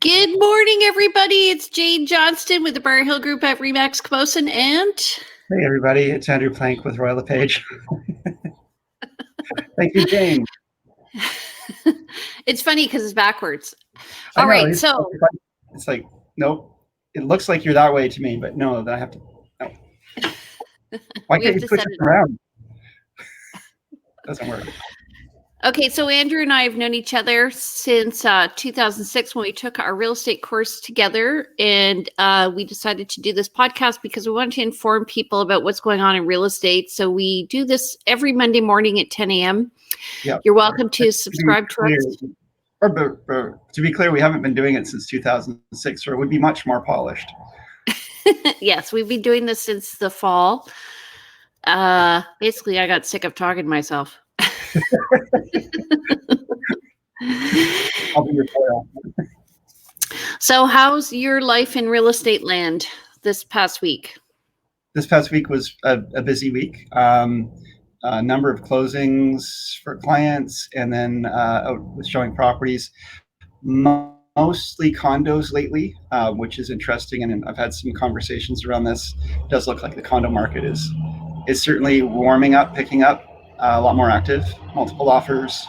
Good morning, everybody. It's JaneJohnston with the BriarHillGroup at REMAX Camosun, and hey, everybody. It's Andrew Plank with LePage. Thank you, Jane. It's funny because it's backwards. All right, so it's like nope. It looks like you're that way to me, but no. Then I have to. No. Why can't you switch it around? Doesn't work. Okay, so Andrew and I have known each other since 2006 when we took our real estate course together, and we decided to do this podcast because we wanted to inform people about what's going on in real estate. So we do this every Monday morning at 10 a.m. Yep. You're welcome to subscribe to us. To be clear, we haven't been doing it since 2006, or it would be much more polished. Yes, we've been doing this since the fall. Basically, I got sick of talking to myself. I'll be your foil. So how's your life in real estate land this past week? This past week was a busy week. A number of closings for clients, and then showing properties, mostly condos lately, which is interesting. And I've had some conversations around this. It does look like the condo market is certainly warming up, picking up. A lot more active, multiple offers.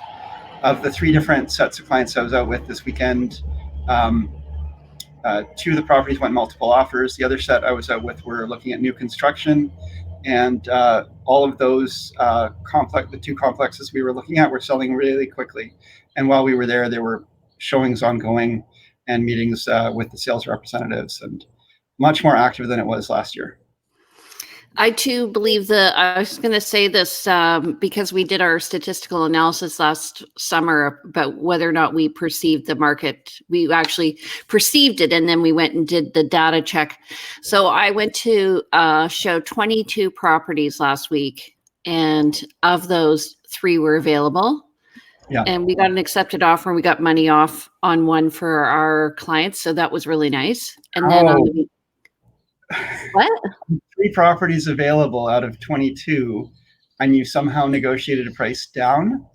Of the three different sets of clients I was out with this weekend, two of the properties went multiple offers. The other set I was out with were looking at new construction, and all of those the two complexes we were looking at were selling really quickly. And while we were there were showings ongoing and meetings with the sales representatives, and much more active than it was last year. I too believe I was going to say this because we did our statistical analysis last summer about whether or not we perceived the market. We actually perceived it, and then we went and did the data check. So I went to show 22 properties last week, and of those, 3 were available. Yeah. And we got an accepted offer, and we got money off on one for our clients. So that was really nice. And then what? 3 properties available out of 22, and you somehow negotiated a price down?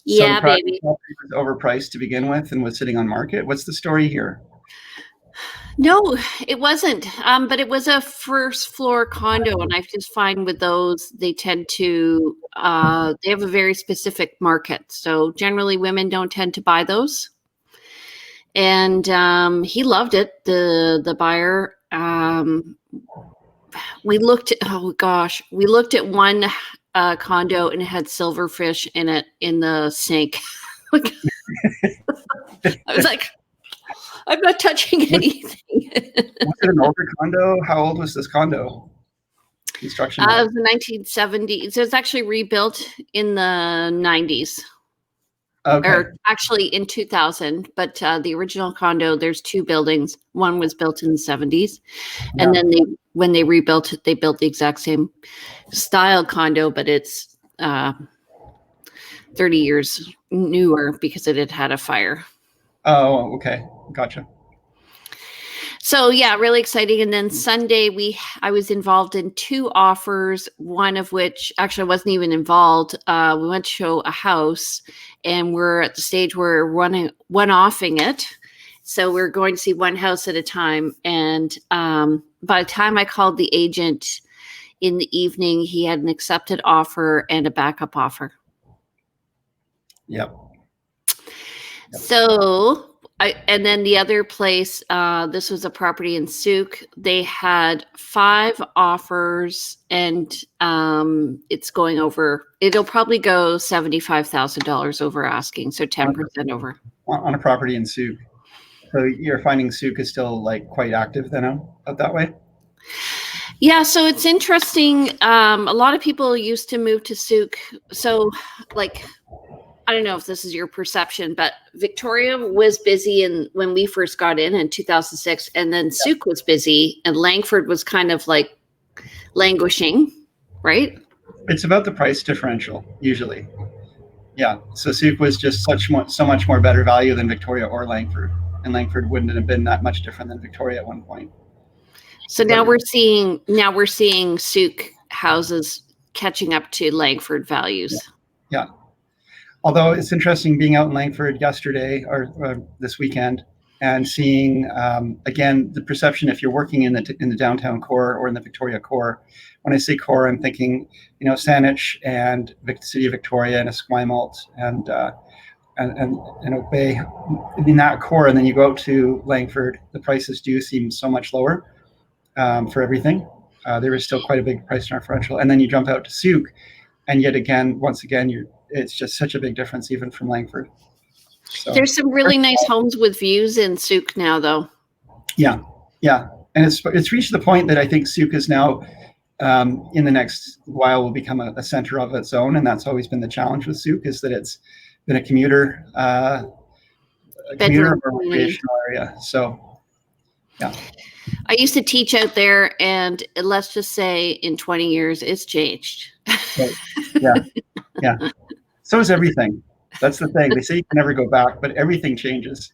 Yeah, so baby. Was overpriced to begin with and was sitting on market. What's the story here? No, it wasn't. But it was a first floor condo, and I just find with those, they tend to they have a very specific market. So generally, women don't tend to buy those. And he loved it. The buyer. We looked at one condo, and it had silverfish in it in the sink. I was like, I'm not touching anything. Was it an older condo? How old was this condo? Construction? It was the 1970s. It was actually rebuilt in the 90s. Okay. Or actually in 2000, but the original condo, there's 2 buildings. One was built in the 70s, and then when they rebuilt it, they built the exact same style condo, but it's 30 years newer because it had a fire. Oh, okay. Gotcha. So yeah, really exciting. And then Sunday, I was involved in 2 offers, one of which actually I wasn't even involved. We went to show a house, and we're at the stage where we're one-offing it. So we're going to see one house at a time. And by the time I called the agent in the evening, he had an accepted offer and a backup offer. Yep. So and then the other place, this was a property in Souk. They had 5 offers, and it's going over. It'll probably go $75,000 over asking, so 10% over. On a property in Souk. So you're finding Souk is still like quite active then out that way? Yeah, so it's interesting. A lot of people used to move to Souk. So like, I don't know if this is your perception, but Victoria was busy when we first got in 2006, and then Souk was busy, and Langford was kind of like languishing, right? It's about the price differential usually. Yeah, so Souk was just so much more better value than Victoria or Langford, and Langford wouldn't have been that much different than Victoria at one point. So now we're seeing Souk houses catching up to Langford values. Yeah. Although it's interesting being out in Langford yesterday or this weekend, and seeing, again, the perception if you're working in the downtown core or in the Victoria core. When I say core, I'm thinking, Saanich and City of Victoria and Esquimalt and Oak Bay in that core. And then you go out to Langford, the prices do seem so much lower for everything. There is still quite a big price differential. And then you jump out to Souk, and yet again, once again, it's just such a big difference even from Langford. So, there's some really nice homes with views in Souk now, though. Yeah, and it's reached the point that I think Souk is now, in the next while, will become a center of its own, and that's always been the challenge with Souk, is that it's been a commuter or recreational area. So, yeah. I used to teach out there, and let's just say in 20 years, it's changed. Right. Yeah. So is everything. That's the thing. They say you can never go back, but everything changes.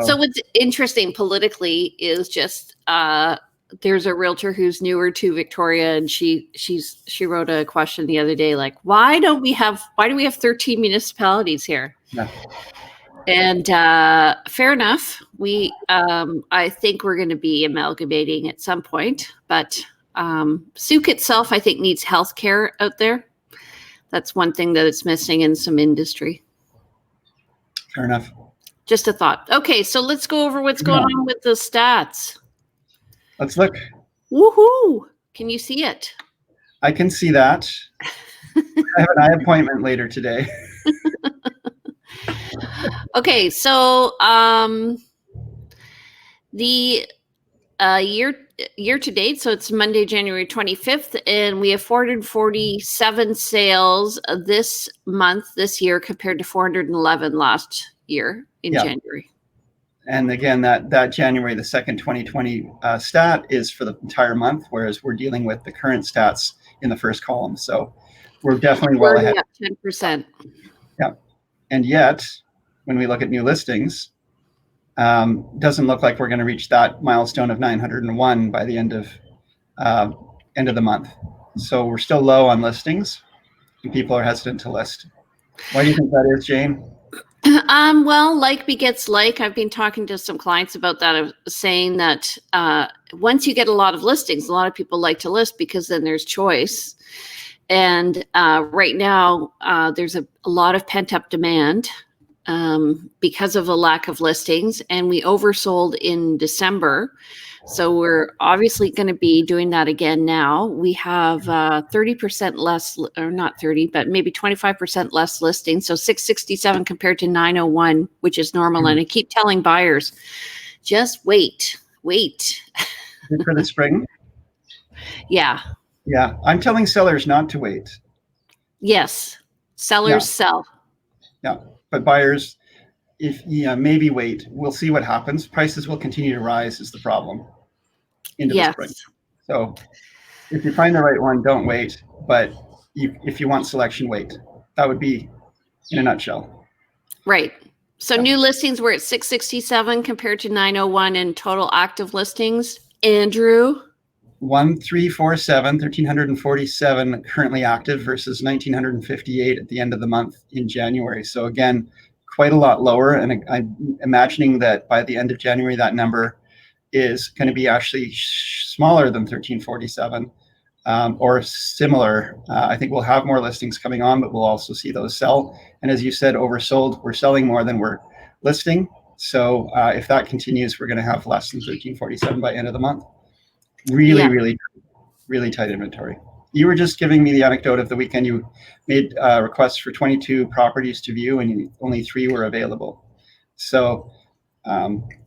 So what's interesting politically is just there's a realtor who's newer to Victoria, and she wrote a question the other day, like, why do we have 13 municipalities here? Yeah. And fair enough. I think we're going to be amalgamating at some point, but Souk itself, I think, needs healthcare out there. That's one thing that it's missing in some industry. Fair enough. Just a thought. Okay, so let's go over what's going on with the stats. Let's look. Woohoo! Can you see it? I can see that. I have an eye appointment later today. Okay, so the year to date, so it's Monday, January 25th, and we have 447 sales this year compared to 411 last year in January. And again, that January the 2nd, 2020 stat is for the entire month, whereas we're dealing with the current stats in the first column. So we're definitely well ahead. 10%. Yeah. And yet, when we look at new listings, doesn't look like we're going to reach that milestone of 901 by the end of the month. So we're still low on listings, and people are hesitant to list. Why do you think that is, Jane? Well, like begets like. I've been talking to some clients about that, of saying that once you get a lot of listings, a lot of people like to list because then there's choice. And right now, there's a lot of pent-up demand because of a lack of listings, and we oversold in December. So we're obviously going to be doing that again now. We have 30% less, or not 30, but maybe 25% less listings. So 667 compared to 901, which is normal. And I keep telling buyers, just wait. For the spring? Yeah. Yeah. I'm telling sellers not to wait. Yes. Sellers sell. Yeah. But buyers, maybe wait. We'll see what happens. Prices will continue to rise is the problem into the spring. So if you find the right one, don't wait. But if you want selection, wait. That would be in a nutshell. Right. So new listings were at 667 compared to 901, and total active listings, Andrew? 1,347 currently active versus 1,958 at the end of the month in January. So again, quite a lot lower. And I'm imagining that by the end of January, that number is going to be actually smaller than 1,347 or similar. I think we'll have more listings coming on, but we'll also see those sell. And as you said, oversold, we're selling more than we're listing. So if that continues, we're going to have less than 1,347 by end of the month. Really tight inventory. You were just giving me the anecdote of the weekend. You made requests for 22 properties to view, and only 3 were available. So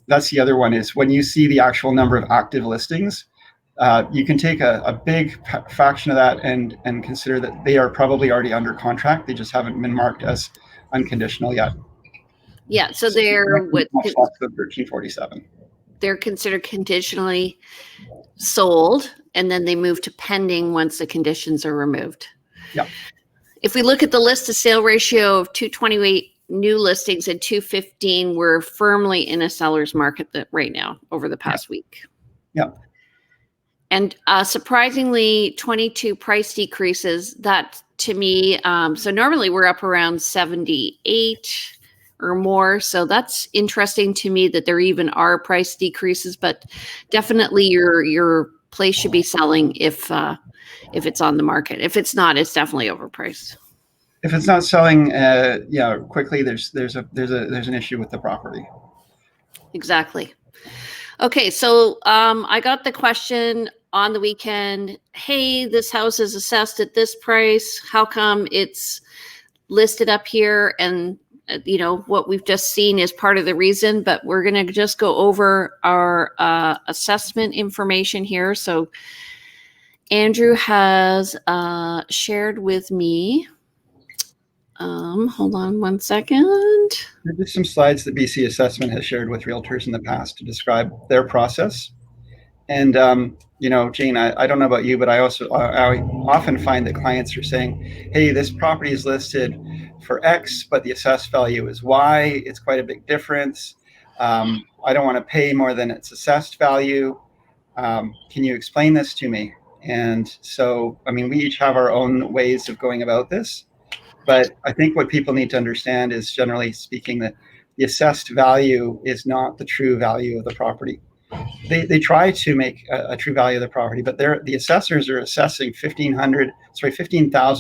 that's the other one, is when you see the actual number of active listings, you can take a big fraction of that and consider that they are probably already under contract. They just haven't been marked as unconditional yet. Yeah, so they're much less than 1347. They're considered conditionally sold, and then they move to pending once the conditions are removed. Yeah. If we look at the list to sale ratio of 228 new listings and 215, we're firmly in a seller's market right now over the past week. Yeah. And surprisingly, 22 price decreases. That to me, so normally we're up around 78. or more. So that's interesting to me that there even are price decreases, but definitely your place should be selling if it's on the market. If it's not, it's definitely overpriced. If it's not selling, quickly, there's an issue with the property. Exactly. Okay, so I got the question on the weekend. Hey, this house is assessed at this price. How come it's listed up here? And what we've just seen is part of the reason, but we're going to just go over our assessment information here. So Andrew has shared with me. Hold on one second. There's just some slides that BC Assessment has shared with realtors in the past to describe their process. And, Jane, I don't know about you, but I often find that clients are saying, hey, this property is listed for X, but the assessed value is Y. It's quite a big difference. I don't want to pay more than its assessed value. Can you explain this to me? And so, we each have our own ways of going about this. But I think what people need to understand is, generally speaking, that the assessed value is not the true value of the property. They try to make a true value of the property, but the assessors are assessing 15,000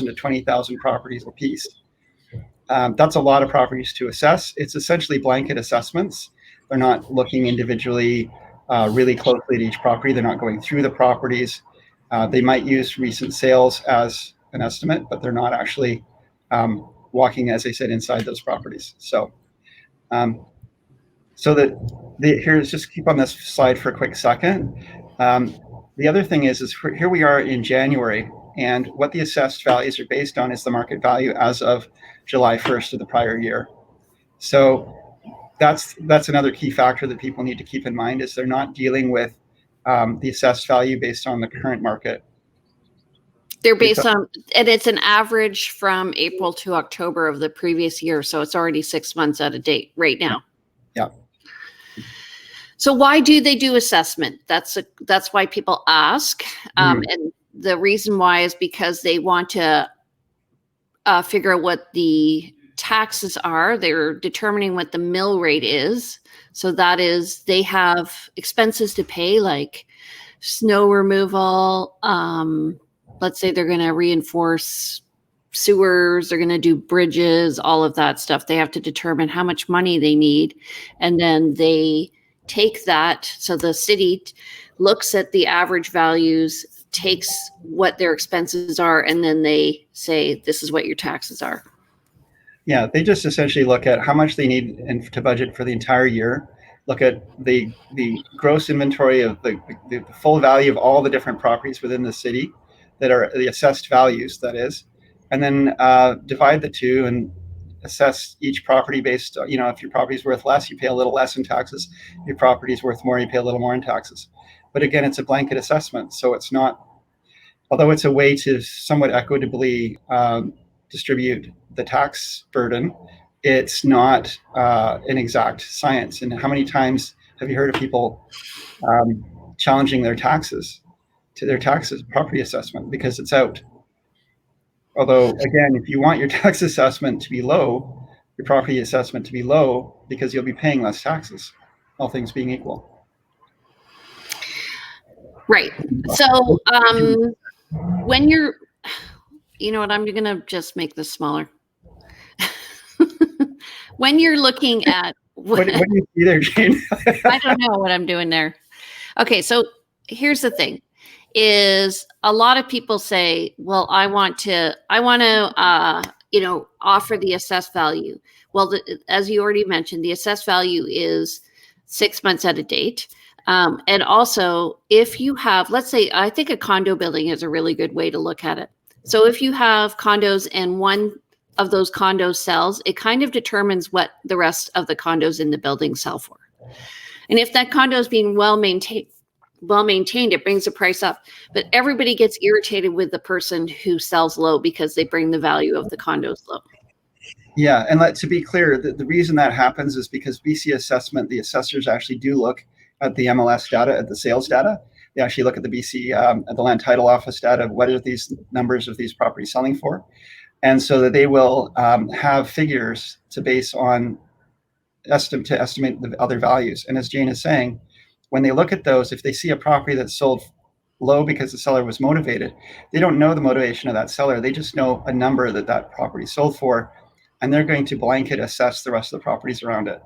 to 20,000 properties a piece. That's a lot of properties to assess. It's essentially blanket assessments. They're not looking individually really closely at each property. They're not going through the properties. They might use recent sales as an estimate, but they're not actually walking, as I said, inside those properties. So here's, just keep on this slide for a quick second. The other thing is here we are in January, and what the assessed values are based on is the market value as of July 1st of the prior year. So that's another key factor that people need to keep in mind, is they're not dealing with the assessed value based on the current market. They're based on, and it's an average from April to October of the previous year. So it's already 6 months out of date right now. Yeah. So why do they do assessment? That's why people ask. And the reason why is because they want to figure out what the taxes are. They're determining what the mill rate is. So that is, they have expenses to pay, like snow removal. Let's say they're going to reinforce sewers, they're going to do bridges, all of that stuff. They have to determine how much money they need. And then they take that. So the city looks at the average values, takes what their expenses are, and then they say, this is what your taxes are. Yeah, they just essentially look at how much they need to budget for the entire year, look at the gross inventory of the full value of all the different properties within the city that are the assessed values, that is, and then divide the two and assess each property based, if your property is worth less, you pay a little less in taxes. If your property is worth more, you pay a little more in taxes. But again, it's a blanket assessment. So it's not, although it's a way to somewhat equitably distribute the tax burden, it's not an exact science. And how many times have you heard of people challenging their taxes property assessment because it's out? Although, again, if you want your tax assessment to be low, your property assessment to be low, because you'll be paying less taxes, all things being equal. Right. So when you're, I'm going to just make this smaller. When you're looking at what do you see there, Jane? I don't know what I'm doing there. Okay, so here's the thing: is a lot of people say, "Well, I want to offer the assessed value." Well, as you already mentioned, the assessed value is 6 months out of date. And also, if you have, let's say, I think a condo building is a really good way to look at it. So if you have condos and one of those condos sells, it kind of determines what the rest of the condos in the building sell for. And if that condo is being well maintained, it brings the price up. But everybody gets irritated with the person who sells low because they bring the value of the condos low. Yeah, and to be clear, the reason that happens is because BC assessment, the assessors actually do look at the MLS data, at the sales data. They actually look at the BC, at the land title office data, what are these numbers of these properties selling for? And so that they will have figures to base on estimate the other values. And as Jane is saying, when they look at those, if they see a property that's sold low because the seller was motivated, they don't know the motivation of that seller. They just know a number that property sold for, and they're going to blanket assess the rest of the properties around it.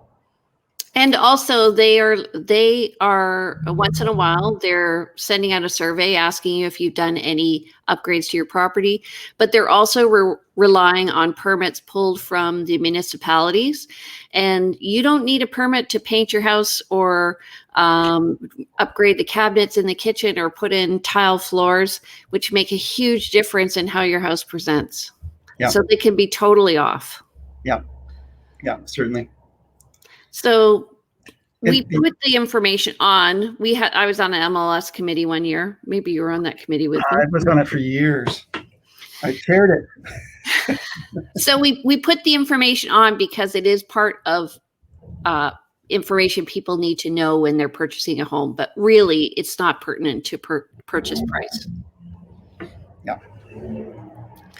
And also they are once in a while, they're sending out a survey asking you if you've done any upgrades to your property, but they're also relying on permits pulled from the municipalities. And you don't need a permit to paint your house or upgrade the cabinets in the kitchen or put in tile floors, which make a huge difference in how your house presents. Yeah. So they can be totally off. Yeah, certainly. So we put the information on. I was on an MLS committee one year. Maybe you were on that committee with me. I was on it for years. I chaired it. So we put the information on because it is part of information people need to know when they're purchasing a home. But really, it's not pertinent to purchase price. Yeah.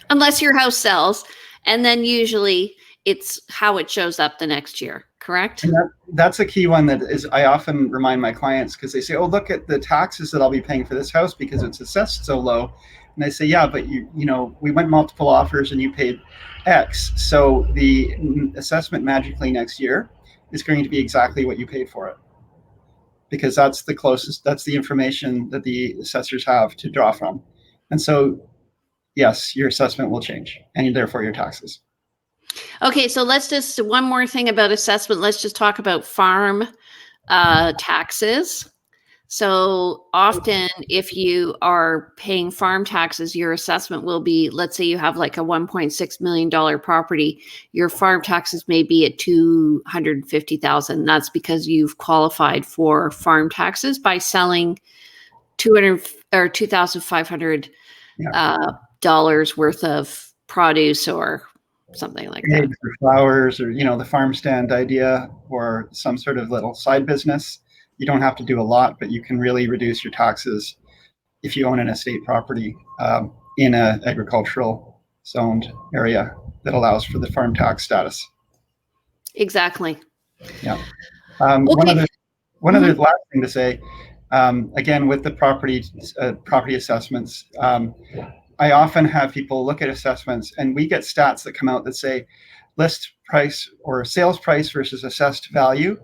Unless your house sells, and then usually it's how it shows up the next year. Correct? And that's a key one that is, I often remind my clients, because they say, oh, look at the taxes that I'll be paying for this house because it's assessed so low. And I say, yeah, but you know, we went multiple offers and you paid X. So the assessment magically next year is going to be exactly what you paid for it. Because that's the information that the assessors have to draw from. And so, yes, your assessment will change, and therefore your taxes. Okay, so let's just, one more thing about assessment. Let's just talk about farm taxes. So often if you are paying farm taxes, your assessment will be, let's say you have like a $1.6 million property, your farm taxes may be at $250,000. That's because you've qualified for farm taxes by selling $2,500 dollars worth of produce or something like that. Eggs or flowers, or the farm stand idea, or some sort of little side business. You don't have to do a lot, but you can really reduce your taxes if you own an estate property in an agricultural zoned area that allows for the farm tax status. Exactly. Yeah. Okay. One other last thing to say, again, with the property assessments, I often have people look at assessments, and we get stats that come out that say list price or sales price versus assessed value.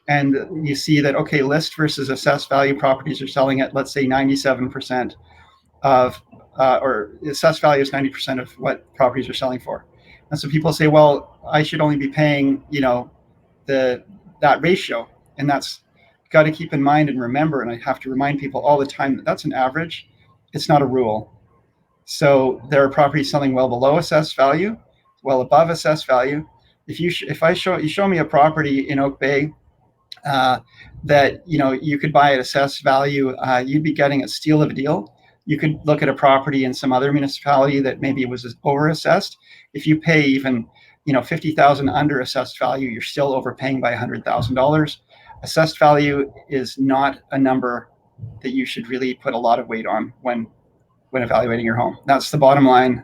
And you see that, okay, list versus assessed value properties are selling at, let's say, 97% of, or assessed value is 90% of what properties are selling for. And so people say, well, I should only be paying, that ratio. And that's got to keep in mind and remember. And I have to remind people all the time that that's an average. It's not a rule. So there are properties selling well below assessed value, well above assessed value. If you show me a property in Oak Bay that you could buy at assessed value, you'd be getting a steal of a deal. You could look at a property in some other municipality that maybe was over assessed. If you pay even $50,000 under assessed value, you're still overpaying by $100,000. Assessed value is not a number that you should really put a lot of weight on when evaluating your home. That's the bottom line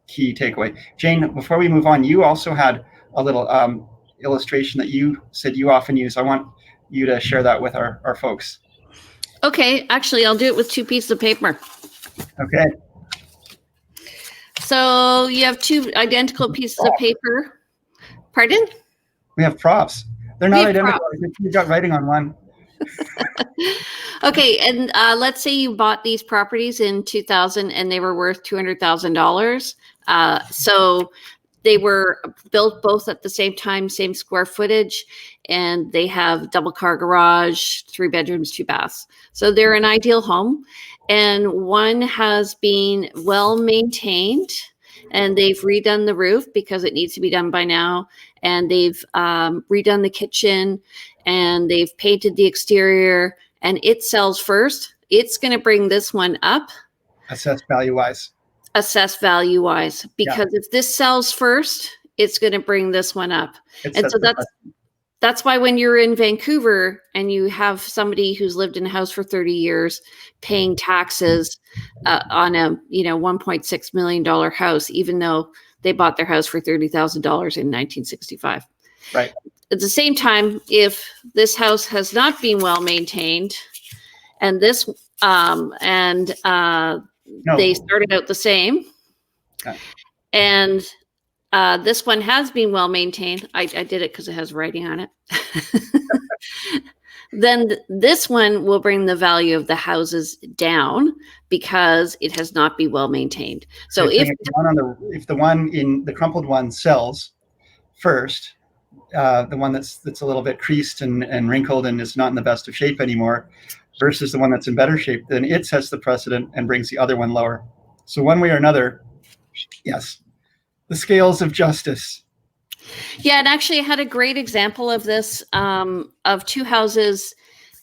key takeaway. Jane, before we move on, you also had a little illustration that you said you often use. I want you to share that with our folks. Okay, actually, I'll do it with 2 pieces of paper. Okay. So you have 2 identical pieces of paper. Pardon? We have props. They're not identical. You got writing on one. Okay, and let's say you bought these properties in 2000 and they were worth $200,000. So they were built both at the same time, same square footage, and they have double car garage, 3 bedrooms, 2 baths. So they're an ideal home. And one has been well maintained, and they've redone the roof because it needs to be done by now. And they've redone the kitchen, and they've painted the exterior, and it sells first. It's going to bring this one up. Assessed value-wise. Assessed value-wise. Because if this sells first, it's going to bring this one up. And so that's why when you're in Vancouver and you have somebody who's lived in a house for 30 years paying taxes on a $1.6 million house, even though they bought their house for $30,000 in 1965. Right. At the same time, if this house has not been well maintained, and this they started out the same, and this one has been well maintained. I did it because it has writing on it. Then this one will bring the value of the houses down because it has not been well maintained. So if the one in the crumpled one sells first, the one that's a little bit creased and wrinkled and is not in the best of shape anymore, versus the one that's in better shape, then it sets the precedent and brings the other one lower. So one way or another, yes, the scales of justice. Yeah, and actually I had a great example of this, of two houses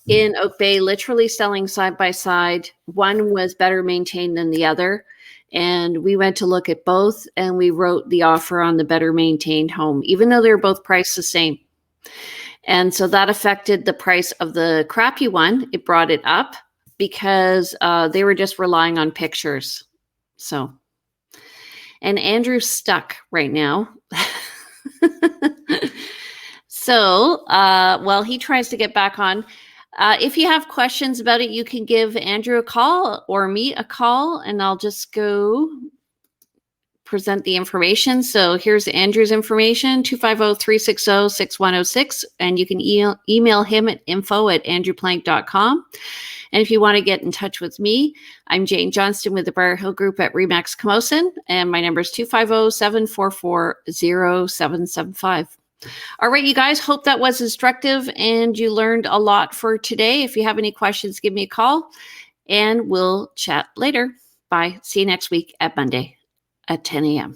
in Oak Bay literally selling side by side. One was better maintained than the other. And we went to look at both, and we wrote the offer on the better maintained home, even though they were both priced the same. And so that affected the price of the crappy one. It brought it up because they were just relying on pictures. So, and Andrew's stuck right now. So while he tries to get back on, if you have questions about it, you can give Andrew a call or me a call, and I'll just go present the information. So here's Andrew's information, 250-360-6106, and you can email him at info@andrewplank.com. And if you want to get in touch with me, I'm Jane Johnston with the BriarHillGroup at REMAX Camosun, and my number is 250-744-0775. All right, you guys, hope that was instructive and you learned a lot for today. If you have any questions, give me a call and we'll chat later. Bye. See you next week at Monday at 10 a.m.